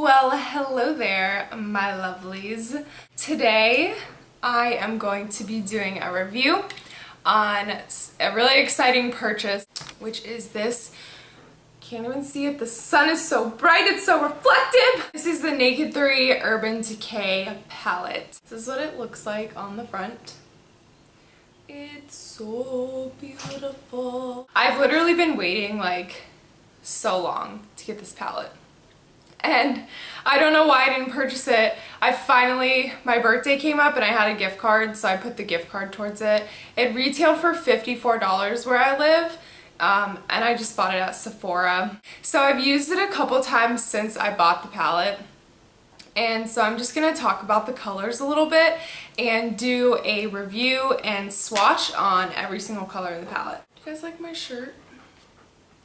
Well, hello there, my lovelies. Today, I am going to be doing a review on a really exciting purchase, which is this. Can't even see it. The sun is so bright, it's so reflective. This is the Naked 3 Urban Decay palette. This is what it looks like on the front. It's so beautiful. I've literally been waiting like so long to get this palette. And I don't know why I didn't purchase it. My birthday came up and I had a gift card, so I put the gift card towards it. It retailed for $54 where I live, and I just bought it at Sephora. So I've used it a couple times since I bought the palette. And so I'm just gonna talk about the colors a little bit and do a review and swatch on every single color in the palette. Do you guys like my shirt?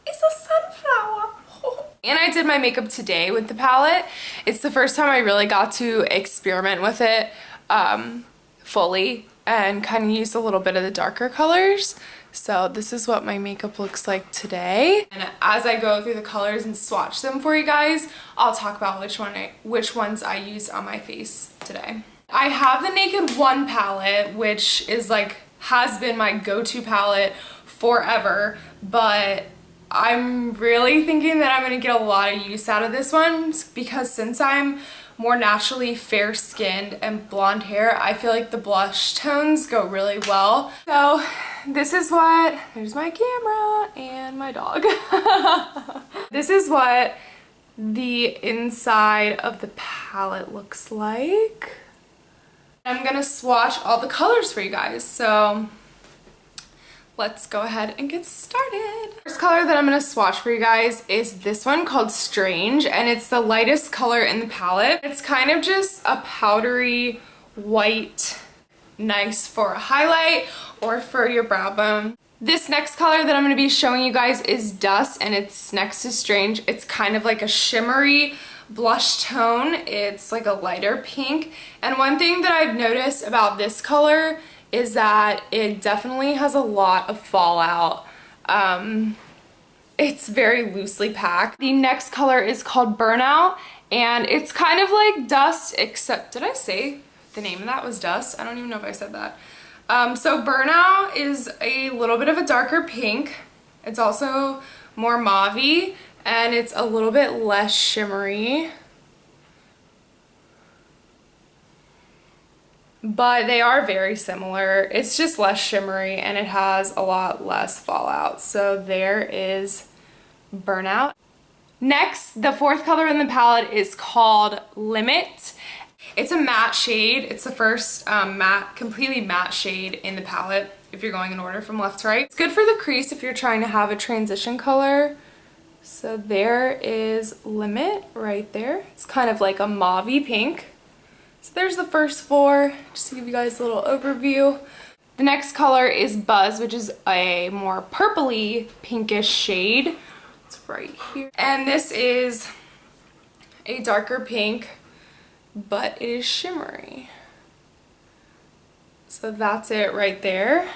It's a sunflower. And I did my makeup today with the palette. It's the first time I really got to experiment with it fully and kind of use a little bit of the darker colors. So this is what my makeup looks like today. And as I go through the colors and swatch them for you guys, I'll talk about which ones I used on my face today. I have the Naked 1 palette, which is has been my go-to palette forever, but I'm really thinking that I'm going to get a lot of use out of this one because since I'm more naturally fair-skinned and blonde hair, I feel like the blush tones go really well. So this is what, there's my camera and my dog. This is what the inside of the palette looks like. I'm going to swatch all the colors for you guys. So let's go ahead and get started. First color that I'm going to swatch for you guys is this one called Strange, and it's the lightest color in the palette. It's kind of just a powdery white, nice for a highlight or for your brow bone. This next color that I'm going to be showing you guys is Dust, and it's next to Strange. It's kind of like a shimmery blush tone. It's like a lighter pink. And one thing that I've noticed about this color is that it definitely has a lot of fallout. It's very loosely packed. The next color is called Burnout, and it's kind of like Dust, except, did I say the name of that was Dust? I don't even know if I said that. So Burnout is a little bit of a darker pink. It's also more mauve-y, and it's a little bit less shimmery. But they are very similar. It's just less shimmery and it has a lot less fallout. So there is Burnout. Next, the fourth color in the palette is called Limit. It's a matte shade. It's the first completely matte shade in the palette if you're going in order from left to right. It's good for the crease if you're trying to have a transition color. So there is Limit right there. It's kind of like a mauve-y pink. So there's the first four, just to give you guys a little overview. The next color is Buzz, which is a more purpley pinkish shade. It's right here. And this is a darker pink, but it is shimmery. So that's it right there,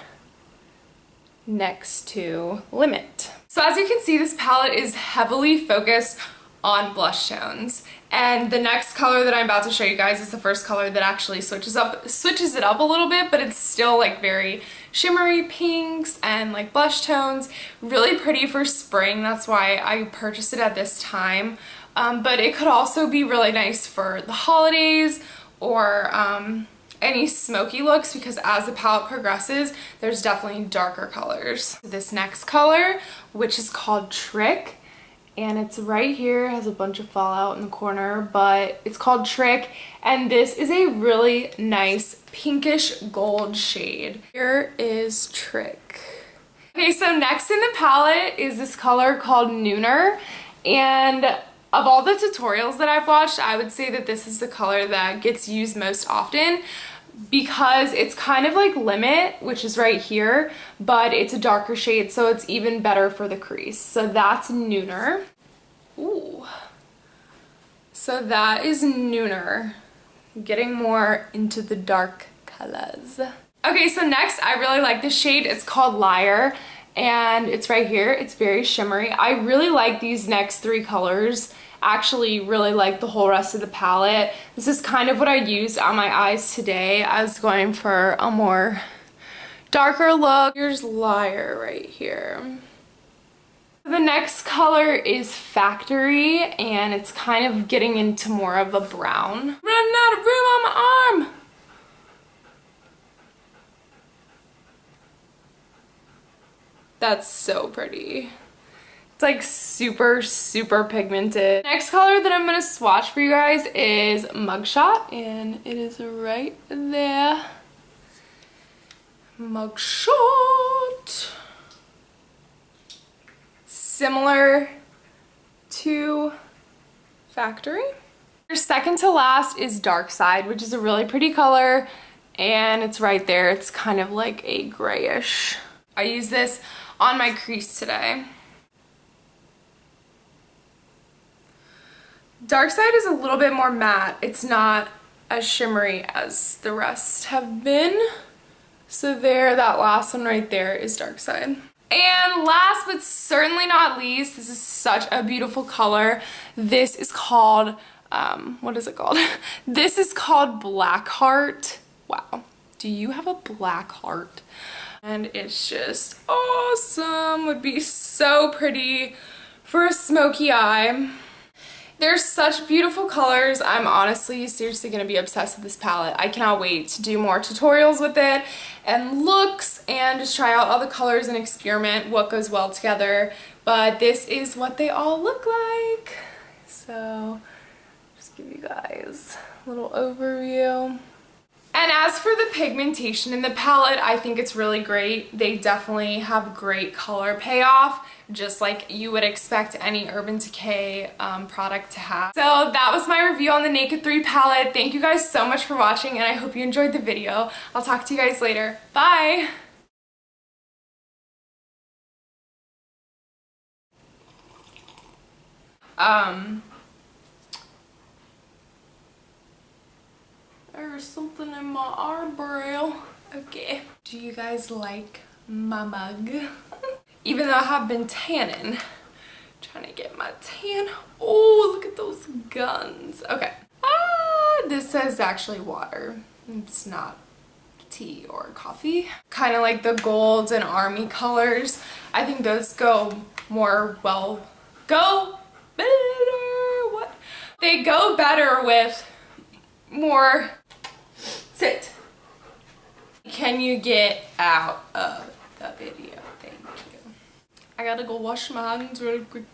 next to Limit. So as you can see, this palette is heavily focused on blush tones, and the next color that I'm about to show you guys is the first color that actually switches it up a little bit, but it's still like very shimmery pinks and like blush tones. Really pretty for spring, that's why I purchased it at this time, but it could also be really nice for the holidays or any smoky looks, because as the palette progresses there's definitely darker colors. This next color, which is called Trick, and it's right here, has a bunch of fallout in the corner, but it's called Trick, and this is a really nice pinkish gold shade. Here is Trick. Okay, so next in the palette is this color called Nooner, and of all the tutorials that I've watched, I would say that this is the color that gets used most often because it's kind of like Limit, which is right here, but it's a darker shade, so it's even better for the crease. So that's Nooner. Ooh. So that is Nooner. Getting more into the dark colors. Okay, so next I really like this shade. It's called Liar, and it's right here. It's very shimmery. I really like these next three colors actually really like the whole rest of the palette. This is kind of what I used on my eyes today. I was going for a more darker look. Here's Liar right here. The next color is Factory, and it's kind of getting into more of a brown. Running out of room on my arm. That's so pretty. It's like super, super pigmented. Next color that I'm gonna swatch for you guys is Mugshot, and it is right there. Mugshot. Similar to Factory. Second to last is Dark Side, which is a really pretty color, and it's right there. It's kind of like a grayish. I use this on my crease today. Dark Side is a little bit more matte. It's not as shimmery as the rest have been. So there, that last one right there is Dark Side. And last but certainly not least, this is such a beautiful color. This is called, what is it called? This is called Black Heart. Wow. Do you have a black heart? And it's just awesome. Would be so pretty for a smoky eye. There's such beautiful colors. I'm honestly seriously gonna be obsessed with this palette. I cannot wait to do more tutorials with it and looks and just try out all the colors and experiment what goes well together. But this is what they all look like. So just give you guys a little overview. And as for the pigmentation in the palette, I think it's really great. They definitely have great color payoff, just like you would expect any Urban Decay product to have. So that was my review on the Naked 3 palette. Thank you guys so much for watching, and I hope you enjoyed the video. I'll talk to you guys later. Bye! There's something in my eyebrow. Okay. Do you guys like my mug? Even though I have been tanning, trying to get my tan. Oh, look at those guns. Okay. This says actually water. It's not tea or coffee. Kind of like the golds and army colors. I think those go more well. Go better. What? They go better with more. Sit. Can you get out of the video? Thank you. I gotta go wash my hands really quick.